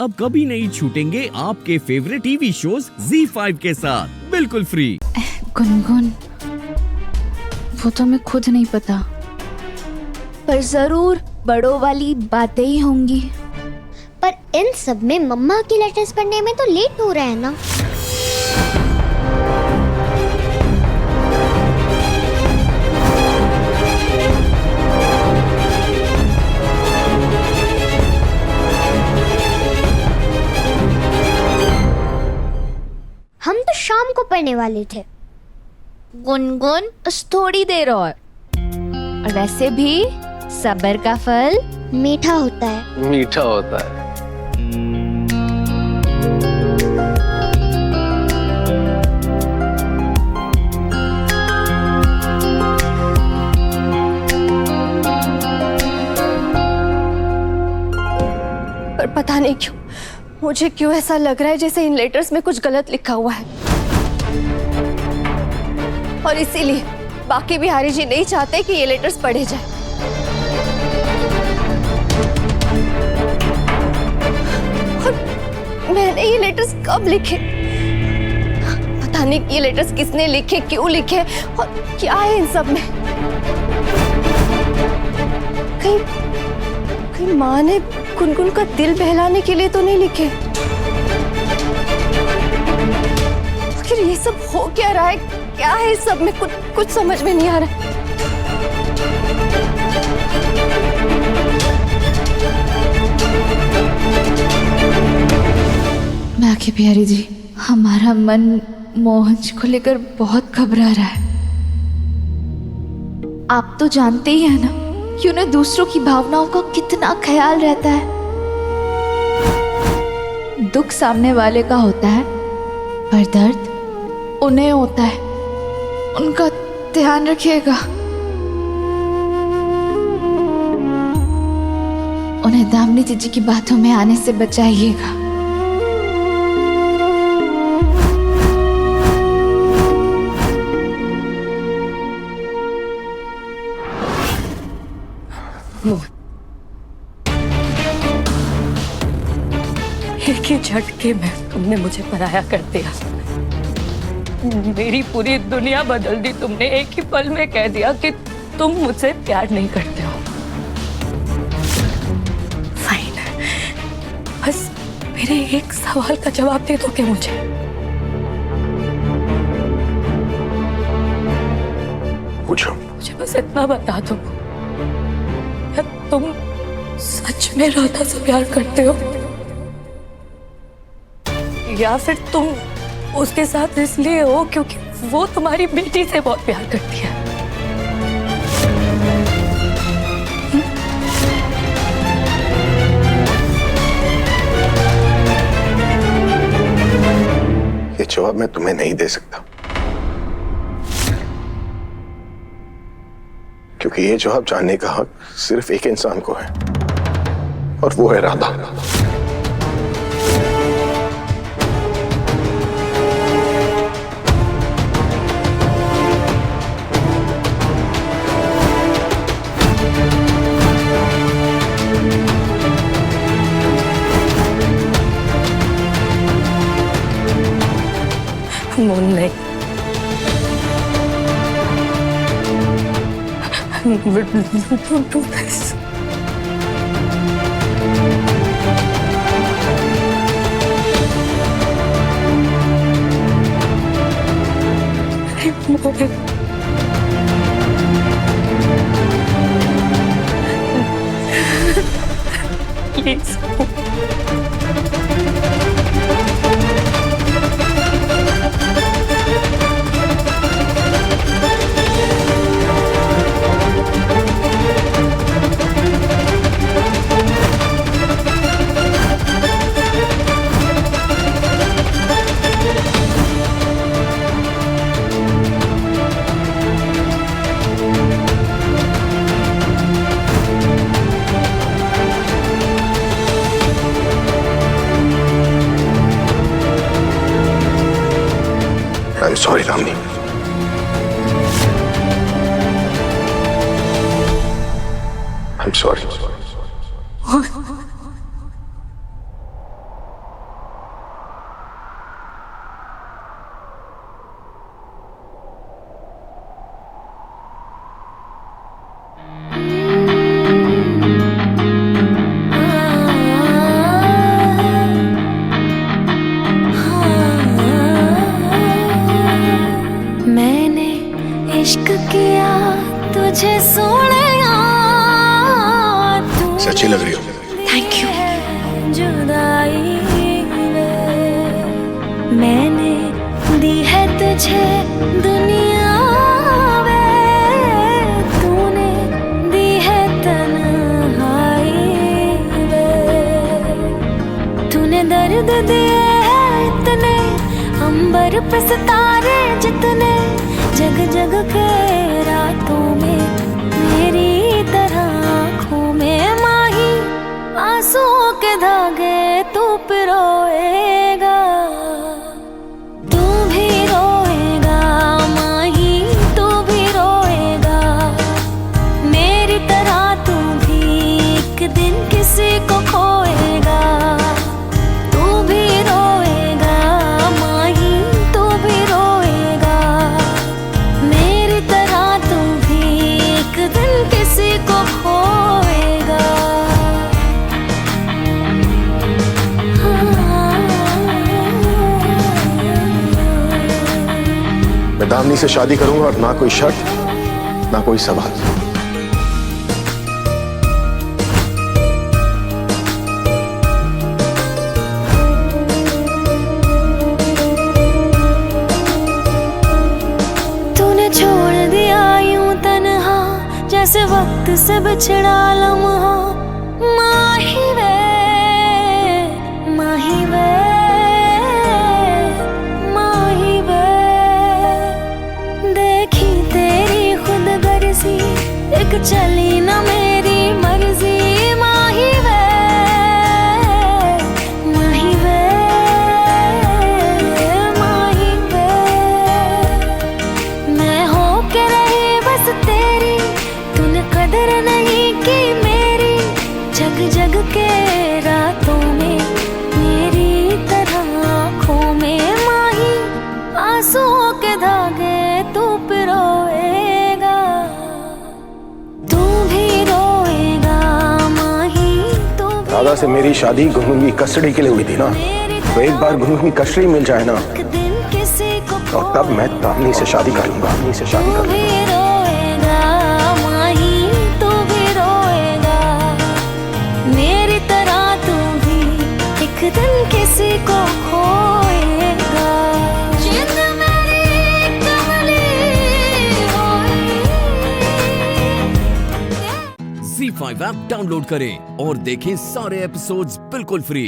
अब कभी नहीं छूटेंगे आपके फेवरेट टीवी शोज ZEE5 के साथ बिल्कुल फ्री। गुनगुन, वो तो मैं खुद नहीं पता, पर जरूर बड़ों वाली बातें ही होंगी। पर इन सब में मम्मा की लेटर्स पढ़ने में तो लेट हो रहा है ना। हम तो शाम को पढ़ने वाले थे। गुनगुन, बस थोड़ी देर और वैसे भी सब्र का फल मीठा होता है। मीठा होता है। पर पता नहीं क्यों मुझे क्यों ऐसा लग रहा है जैसे इन लेटर्स में कुछ गलत लिखा हुआ है, और इसीलिए बाकी बिहारी जी नहीं चाहते कि ये लेटर्स पढ़े जाए। और मैंने ये लेटर्स कब लिखे? पता नहीं ये लेटर्स किसने लिखे, क्यों लिखे, और क्या है इन सब में। कहीं माँ ने गुनगुन का दिल बहलाने के लिए तो नहीं लिखे? आखिर ये सब हो क्या रहा है? क्या है इस सब में? कुछ समझ में नहीं आ रहा। मैं आखिर बिहारी जी, हमारा मन मोहन जी को लेकर बहुत घबरा रहा है। आप तो जानते ही हैं ना कि उन्हें दूसरों की भावनाओं का कितना ख्याल रहता है। दुख सामने वाले का होता है, पर दर्द उन्हें होता है। उनका ध्यान रखिएगा। उन्हें दामिनी जीजी की बातों में आने से बचाइएगा। एक ही झटके में तुमने मुझे पराया कर दिया। मेरी पूरी दुनिया बदल दी तुमने। एक ही पल में कह दिया कि तुम मुझसे प्यार नहीं करते हो। फाइन, बस मेरे एक सवाल का जवाब दे दोगे मुझे? पूछो। मुझे बस इतना बता दो, क्या तुम सच में राधा से प्यार करते हो, या फिर तुम उसके साथ इसलिए हो क्योंकि वो तुम्हारी बेटी से बहुत प्यार करती है? ये जवाब मैं तुम्हें नहीं दे सकता, क्योंकि ये जवाब जानने का हक सिर्फ एक इंसान को है, और वो है राधा। मोहन नहीं, don't do this. Mohan, please. I'm sorry, Ramni. I'm sorry. तन्हाई वे। मैंने दी है तुझे दुनिया वे, तूने दी है तन्हाई वे। तूने दर्द दिए हैं इतने, अंबर पे सितारे जितने, जग जग के रातों में मेरी तरह आँखों में माही, आंसुओं के धागे तू पिरोएगा, तू भी रोएगा माही, तू भी रोएगा मेरी तरह, तू भी एक दिन किसी को खोएगा, तू भी रोएगा माही, तू भी रोएगा मेरी तरह, तू भी एक दिन किसी को खोएगा। मैं दामिनी से शादी करूंगा और ना कोई शर्त, ना कोई सवाल। तूने छोड़ दिया यूं तन्हा, जैसे वक्त से बिछड़ा लम्हा, माही वे, माही वे, माही वे। देखी तेरी खुद गर्जी, एक चली न मेरी मर्जी, माही वे, माही वे, माही वे। मैं हो के रही बस तेरी, तूने कदर नहीं की मेरी, जग जग के रातों में मेरी तरह आँखों में माही, आंसुओं के धागे तू पिरोएगा, तू भी रोएगा माही, तू भी राधा से मेरी शादी गुनगुन की कस्टडी के लिए हुई थी ना, तो एक बार गुनगुन की कस्टडी मिल जाए ना, एक दिन किसी को और तब मैं दामिनी से शादी कर लूंगा, दामिनी से शादी कर तू भी लूंगा। रोएगा माही, तू भी रोएगा मेरी तरह, तू भी एक दिन किसी को खोएगा। जिंद मेरी कमली होई। Z5 ऐप डाउनलोड करें और देखें सारे एपिसोड्स बिल्कुल फ्री।